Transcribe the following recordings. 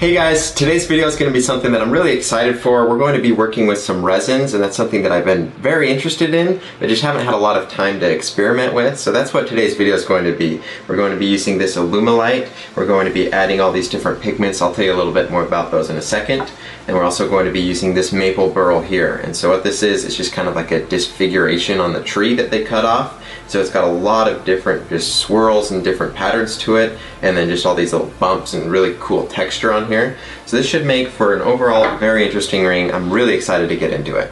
Hey guys, today's video is going to be something that I'm really excited for. We're going to be working with some resins, and that's something that I've been very interested in, but just haven't had a lot of time to experiment with. So that's what today's video is going to be. We're going to be using this Alumilite. We're going to be adding all these different pigments. I'll tell you a little bit more about those in a second. And we're also going to be using this maple burl here. And so what this is, it's just kind of like a disfiguration on the tree that they cut off. So it's got a lot of different just swirls and different patterns to it, and then just all these little bumps and really cool texture on here. So this should make for an overall very interesting ring. I'm really excited to get into it.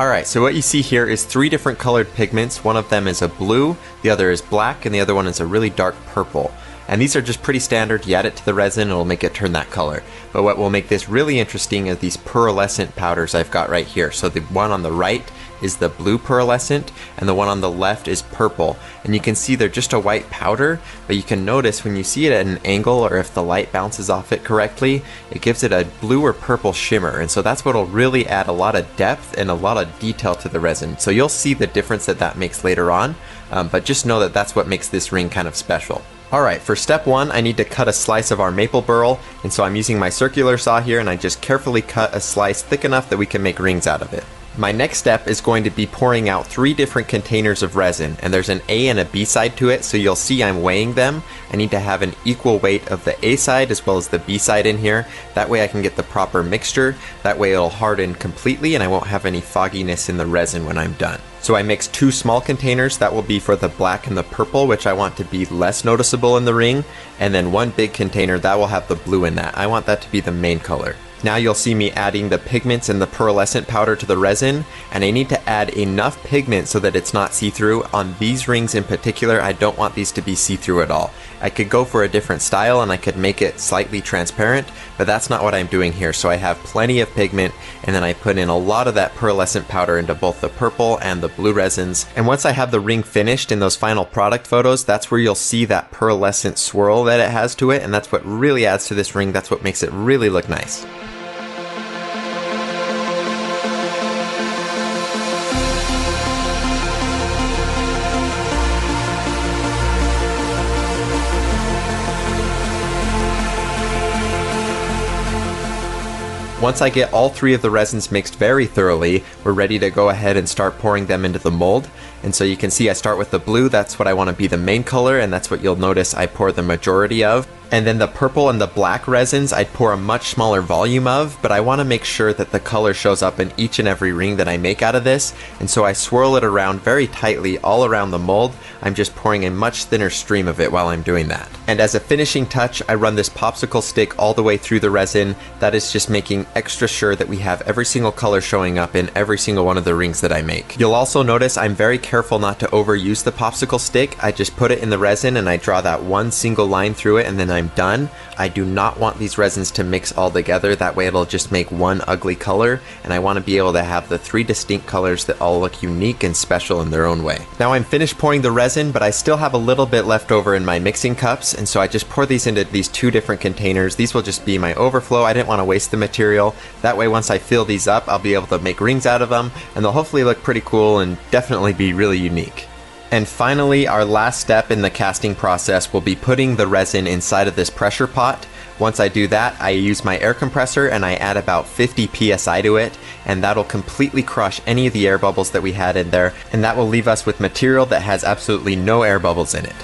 Alright, so what you see here is 3 different colored pigments. One of them is a blue, the other is black, and the other one is a really dark purple. And these are just pretty standard. You add it to the resin, it'll make it turn that color. But what will make this really interesting is these pearlescent powders I've got right here. So the one on the right is the blue pearlescent, and the one on the left is purple. And you can see they're just a white powder, but you can notice when you see it at an angle, or if the light bounces off it correctly, it gives it a blue or purple shimmer. And so that's what will really add a lot of depth and a lot of detail to the resin. So you'll see the difference that makes later on, but just know that that's what makes this ring kind of special. Alright, for step 1, I need to cut a slice of our maple burl, and so I'm using my circular saw here, and I just carefully cut a slice thick enough that we can make rings out of it. My next step is going to be pouring out 3 different containers of resin, and there's an A and a B side to it, so you'll see I'm weighing them. I need to have an equal weight of the A side as well as the B side in here. That way I can get the proper mixture. That way it'll harden completely and I won't have any fogginess in the resin when I'm done. So I mixed 2 small containers. That will be for the black and the purple, which I want to be less noticeable in the ring, and then 1 big container that will have the blue in that. I want that to be the main color. Now you'll see me adding the pigments and the pearlescent powder to the resin, and I need to add enough pigment so that it's not see-through. On these rings in particular, I don't want these to be see-through at all. I could go for a different style and I could make it slightly transparent, but that's not what I'm doing here. So I have plenty of pigment, and then I put in a lot of that pearlescent powder into both the purple and the blue resins. And once I have the ring finished in those final product photos, that's where you'll see that pearlescent swirl that it has to it, and that's what really adds to this ring. That's what makes it really look nice. Once I get all 3 of the resins mixed very thoroughly, we're ready to go ahead and start pouring them into the mold. And so you can see I start with the blue. That's what I want to be the main color, and that's what you'll notice I pour the majority of. And then the purple and the black resins I'd pour a much smaller volume of, but I want to make sure that the color shows up in each and every ring that I make out of this. And so I swirl it around very tightly all around the mold. I'm just pouring a much thinner stream of it while I'm doing that. And as a finishing touch, I run this popsicle stick all the way through the resin. That is just making extra sure that we have every single color showing up in every single one of the rings that I make. You'll also notice I'm very careful not to overuse the popsicle stick. I just put it in the resin and I draw that one single line through it, and then I'm done. I do not want these resins to mix all together. That way it'll just make one ugly color, and I want to be able to have the 3 distinct colors that all look unique and special in their own way. Now I'm finished pouring the resin, but I still have a little bit left over in my mixing cups, and so I just pour these into these 2 different containers. These will just be my overflow. I didn't want to waste the material. That way once I fill these up, I'll be able to make rings out of them, and they'll hopefully look pretty cool and definitely be really unique. And finally, our last step in the casting process will be putting the resin inside of this pressure pot. Once I do that, I use my air compressor and I add about 50 psi to it, and that'll completely crush any of the air bubbles that we had in there, and that will leave us with material that has absolutely no air bubbles in it.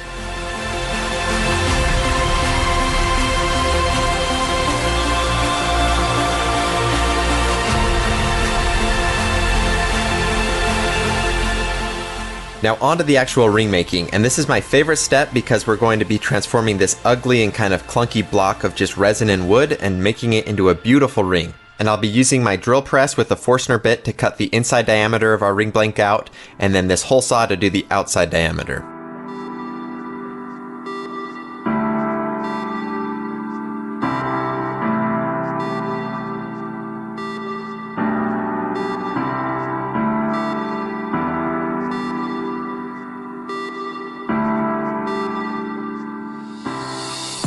Now onto the actual ring making, and this is my favorite step because we're going to be transforming this ugly and kind of clunky block of just resin and wood and making it into a beautiful ring. And I'll be using my drill press with a Forstner bit to cut the inside diameter of our ring blank out, and then this hole saw to do the outside diameter.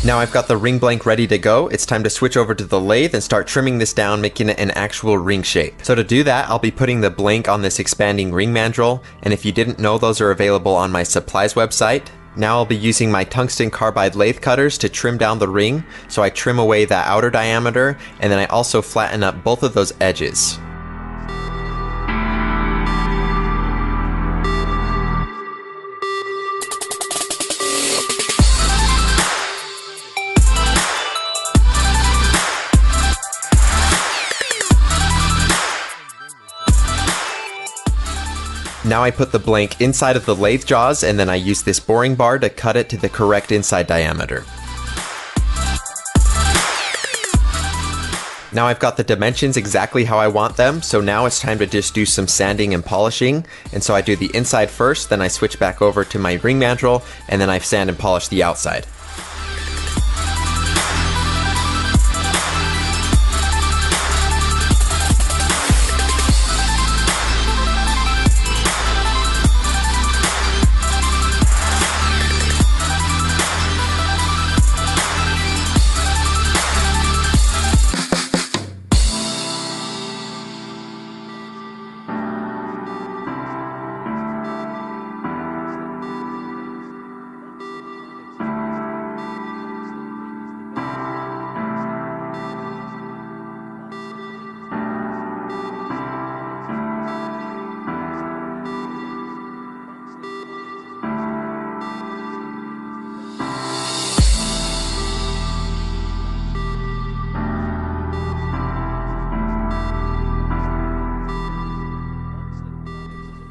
Now I've got the ring blank ready to go. It's time to switch over to the lathe and start trimming this down, making it an actual ring shape. So to do that, I'll be putting the blank on this expanding ring mandrel, and if you didn't know, those are available on my supplies website. Now I'll be using my tungsten carbide lathe cutters to trim down the ring, so I trim away that outer diameter, and then I also flatten up both of those edges. Now I put the blank inside of the lathe jaws, and then I use this boring bar to cut it to the correct inside diameter. Now I've got the dimensions exactly how I want them, so now it's time to just do some sanding and polishing. And so I do the inside first, then I switch back over to my ring mandrel, and then I sand and polish the outside.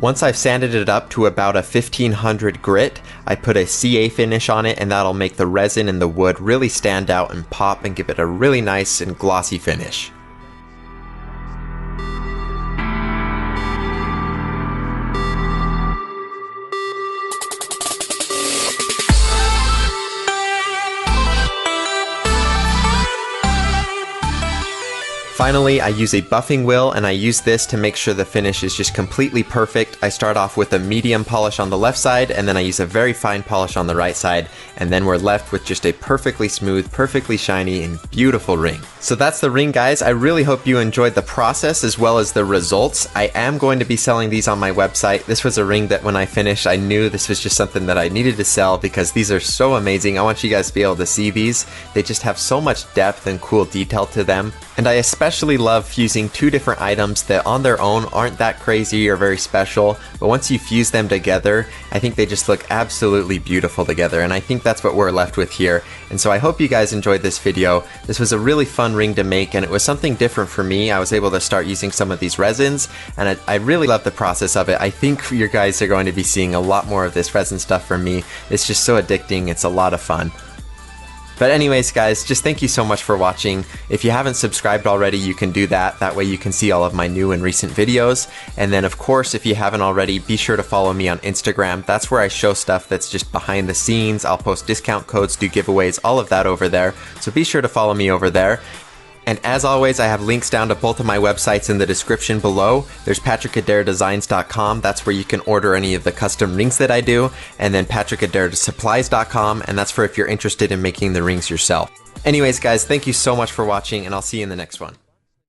Once I've sanded it up to about a 1500 grit, I put a CA finish on it, and that'll make the resin and the wood really stand out and pop and give it a really nice and glossy finish. Finally, I use a buffing wheel, and I use this to make sure the finish is just completely perfect. I start off with a medium polish on the left side, and then I use a very fine polish on the right side, and then we're left with just a perfectly smooth, perfectly shiny, and beautiful ring. So that's the ring, guys. I really hope you enjoyed the process as well as the results. I am going to be selling these on my website. This was a ring that when I finished, I knew this was just something that I needed to sell because these are so amazing. I want you guys to be able to see these. They just have so much depth and cool detail to them. And I especially love fusing two different items that on their own aren't that crazy or very special, but once you fuse them together, I think they just look absolutely beautiful together, and I think that's what we're left with here. And so I hope you guys enjoyed this video. This was a really fun ring to make, and it was something different for me. I was able to start using some of these resins, and I really love the process of it. I think you guys are going to be seeing a lot more of this resin stuff from me. It's just so addicting. It's a lot of fun. But anyways, guys, just thank you so much for watching. If you haven't subscribed already, you can do that. That way you can see all of my new and recent videos. And then, of course, if you haven't already, be sure to follow me on Instagram. That's where I show stuff that's just behind the scenes. I'll post discount codes, do giveaways, all of that over there. So be sure to follow me over there. And as always, I have links down to both of my websites in the description below. There's patrickadairdesigns.com. That's where you can order any of the custom rings that I do. And then patrickadairsupplies.com. And that's for if you're interested in making the rings yourself. Anyways, guys, thank you so much for watching, and I'll see you in the next one.